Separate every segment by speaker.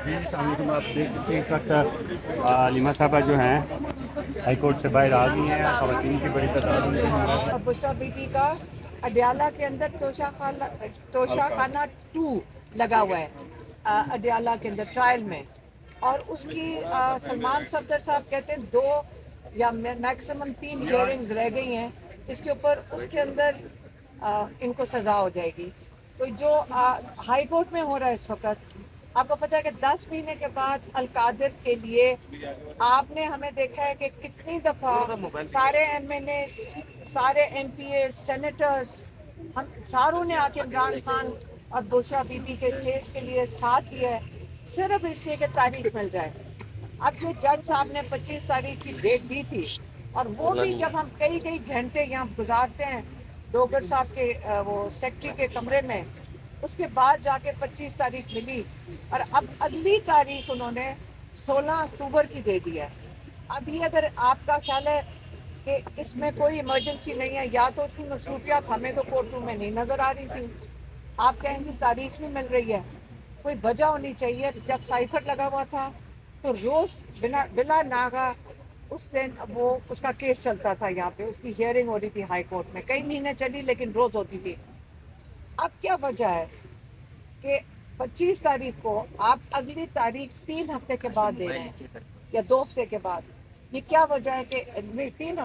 Speaker 1: جی السلام علیکم. آپ دیکھ سکتے ہیں اس وقت علیمہ صاحبہ جو ہیں ہائی کورٹ سے باہر آ گئی ہیں. خواتین کی بڑی تعداد میں.
Speaker 2: بشرا بی بی کا اڈیالہ کے اندر توشہ خانہ 2 لگا ہوا ہے اڈیالہ کے اندر ٹرائل میں، اور اس کی سلمان صفدر صاحب کہتے ہیں 2 یا میکسیمم 3 ہیئرنگز رہ گئی ہیں، جس کے اوپر اس کے اندر ان کو سزا ہو جائے گی. تو جو ہائی کورٹ میں ہو رہا ہے اس وقت، آپ کو پتہ ہے کہ 10 مہینے کے بعد القادر کے لیے آپ نے ہمیں دیکھا ہے کہ کتنی دفعہ سارے ایم این اے، سارے ایم پی اے، سینیٹرز، ہم ساروں نے آ کے عمران خان اور بشرا بی بی کے کیس کے لیے ساتھ دیا ہے، صرف اس لیے کہ تاریخ مل جائے. اب یہ جج صاحب نے 25 تاریخ کی ڈیٹ دی تھی، اور وہ بھی جب ہم کئی گھنٹے یہاں گزارتے ہیں ڈوگر صاحب کے وہ سیکٹری کے کمرے میں، اس کے بعد جا کے 25 تاریخ ملی، اور اب اگلی تاریخ انہوں نے 16 اکتوبر کی دے دی ہے. اب یہ اگر آپ کا خیال ہے کہ اس میں کوئی ایمرجنسی نہیں ہے، یا تو اتنی مصروفیات ہمیں تو کورٹ روم میں نہیں نظر آ رہی تھی، آپ کہیں گی تاریخ نہیں مل رہی ہے. کوئی وجہ ہونی چاہیے. جب سائفر لگا ہوا تھا تو روز بلا ناغہ اس دن وہ اس کا کیس چلتا تھا، یہاں پہ اس کی ہیئرنگ ہو رہی تھی ہائی کورٹ میں، کئی مہینے چلی لیکن روز ہوتی تھی. اب کیا وجہ ہے کہ 25 تاریخ کو آپ اگلی تاریخ 3 ہفتے کے بعد دے رہے ہیں یا 2 ہفتے کے بعد؟ یہ کیا وجہ ہے کہ 3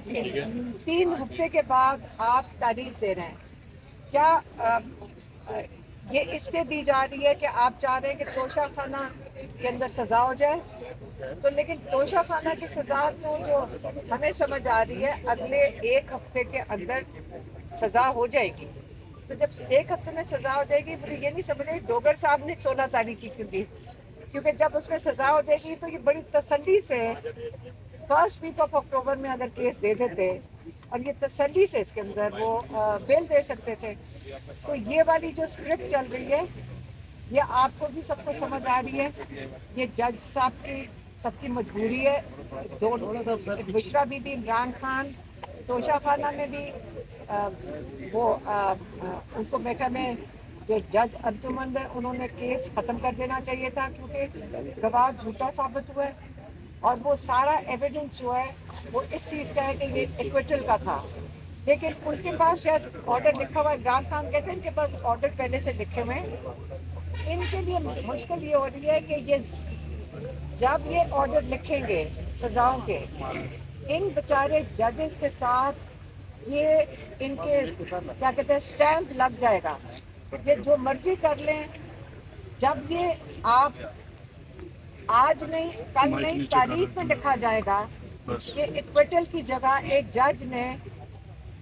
Speaker 2: ہفتے کے بعد آپ تاریخ دے رہے ہیں؟ کیا یہ اس سے دی جا رہی ہے کہ آپ چاہ رہے ہیں کہ توشہ خانہ کے اندر سزا ہو جائے؟ تو لیکن توشہ خانہ کی سزا تو جو ہمیں سمجھ آ رہی ہے اگلے 1 ہفتے کے اندر سزا ہو جائے گی. تو جب 1 ہفتے میں سزا ہو جائے گی، مجھے یہ نہیں سمجھ آئی ڈوگر صاحب نے 16 تاریخ کی کیوں دی، کیونکہ جب اس میں سزا ہو جائے گی تو یہ بڑی تسلی سے فرسٹ ویک آف اکتوبر میں اگر کیس دے دیتے اور یہ تسلی سے اس کے اندر وہ بیل دے سکتے تھے. تو یہ والی جو اسکرپٹ چل رہی ہے یہ آپ کو بھی سب کو سمجھ آ رہی ہے، یہ جج صاحب کی سب کی مجبوری ہے. بشرا بی بی، عمران خان، توشہ خانہ میں بھی وہ ان کو محکمے جو جج انجمن ہے انہوں نے کیس ختم کر دینا چاہیے تھا، کیونکہ گواہ جھوٹا ثابت ہوا ہے، اور وہ سارا ایویڈنس جو ہے وہ اس چیز کا ہے کہ یہ ایکویٹل کا تھا. لیکن ان کے پاس شاید آرڈر لکھا ہوا ہے، عمران خان کہتے ہیں ان کے پاس آرڈر پہلے سے لکھے ہوئے ہیں. ان کے لیے مشکل یہ ہو رہی ہے کہ یہ جب یہ آرڈر لکھیں گے سزاؤں کے، ان بیچارے ججز کے ساتھ یہ ان کے کیا کہتے ہیں اسٹیمپ لگ جائے گا، یہ جو مرضی کر لیں. جب یہ آپ آج نہیں کل نہیں تاریخ میں لکھا جائے گا کہ ایکویٹل کی جگہ ایک جج نے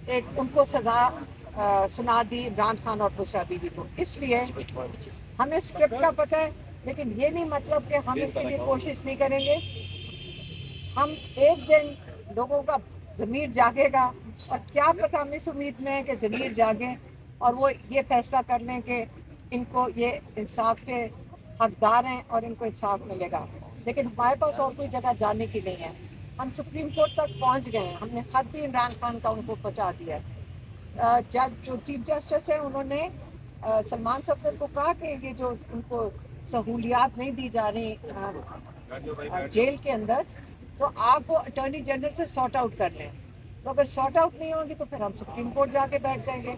Speaker 2: ان کو سزا سنا دی عمران خان اور بشرا بی بی کو. اس لیے ہمیں اسکرپٹ کا پتہ ہے، لیکن یہ نہیں مطلب کہ ہم اس کے لیے کوشش نہیں کریں گے. ہم ایک دن لوگوں کا ضمیر جاگے گا، اور کیا پتہ ہم اس امید میں ہیں کہ ضمیر جاگیں اور وہ یہ فیصلہ کر لیں کہ ان کو یہ انصاف کے حقدار ہیں اور ان کو انصاف ملے گا. لیکن ہمارے پاس اور کوئی جگہ جانے کی نہیں ہے. ہم سپریم کورٹ تک پہنچ گئے ہیں، ہم نے خط بھی عمران خان کا ان کو پہنچا دیا ہے. جج جو چیف جسٹس ہیں انہوں نے سلمان صفدر کو کہا کہ یہ جو ان کو سہولیات نہیں دی جا رہی جیل کے اندر، تو آپ وہ اٹارنی جنرل سے سارٹ آؤٹ کر لیں. تو اگر سارٹ آؤٹ نہیں ہوگی تو پھر ہم سپریم کورٹ جا کے بیٹھ جائیں گے.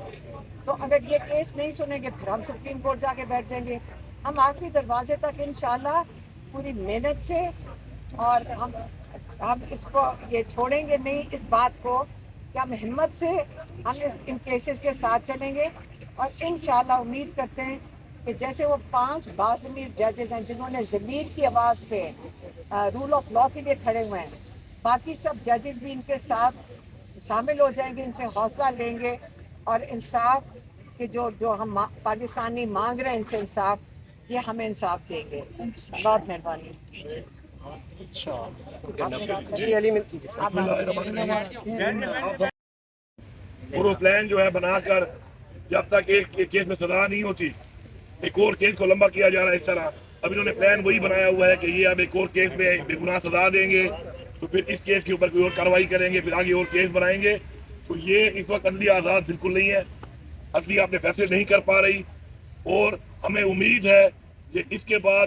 Speaker 2: تو اگر یہ کیس نہیں سنیں گے پھر ہم سپریم کورٹ جا کے بیٹھ جائیں گے. ہم آخری دروازے تک انشاءاللہ پوری محنت سے، اور ہم اس کو یہ چھوڑیں گے نہیں اس بات کو کہ ہم ہمت سے ہم ان کیسز کے ساتھ چلیں گے. اور انشاءاللہ امید کرتے ہیں کہ جیسے وہ 5 باضمیر ججز ہیں جنہوں نے ضمیر کی آواز پہ رول آف لا کے لیے کھڑے ہوئے ہیں، باقی سب ججز بھی ان کے ساتھ شامل ہو جائیں گے، ان سے حوصلہ لیں گے، اور انصاف کہ جو ہم پاکستانی مانگ رہے ہیں ان سے انصاف، یہ ہمیں انصاف دیں گے. بہت مہربانی.
Speaker 3: پورا پلان جو ہے بنا کر جب تک ایک کیس میں سزا نہیں ہوتی ایک اور کیس کو لمبا کیا جا رہا ہے. اس طرح اب انہوں نے پلان وہی بنایا ہوا ہے کہ یہ اب ایک اور کیس میں بے گناہ سزا دیں گے تو پھر اس کیس کے اوپر کوئی اور کارروائی کریں گے، پھر آگے اور کیس بنائیں گے. تو یہ اس وقت عدلیہ آزاد بالکل نہیں ہے، عدلیہ اپنے فیصلے نہیں کر پا رہی، اور ہمیں امید ہے کہ اس کے بعد